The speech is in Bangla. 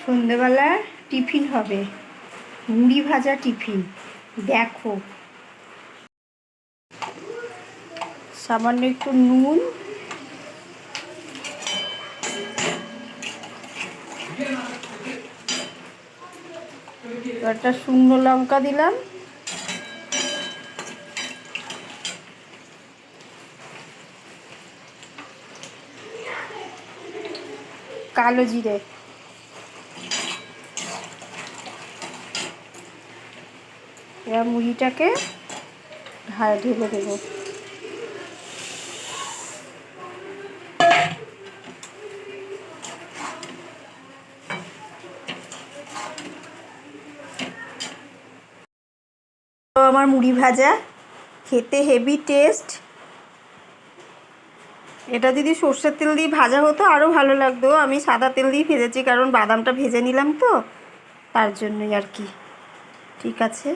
সন্ধেবেলা টিফিন হবে, মুড়ি ভাজা টিফিন। দেখো, সামান্য একটু নুন, একটা শুকনো লঙ্কা দিলাম, কালো জিরে, এবার মুড়িটাকে ঢেলে দেবো। আমার মুড়ি ভাজা খেতে হেভি টেস্ট। এটা যদি সর্ষের তেল দিয়ে ভাজা হতো আরও ভালো লাগতো। আমি সাদা তেল দিয়ে ভেজেছি, কারণ বাদামটা ভেজে নিলাম তো, তার জন্যই আর কি। ঠিক আছে।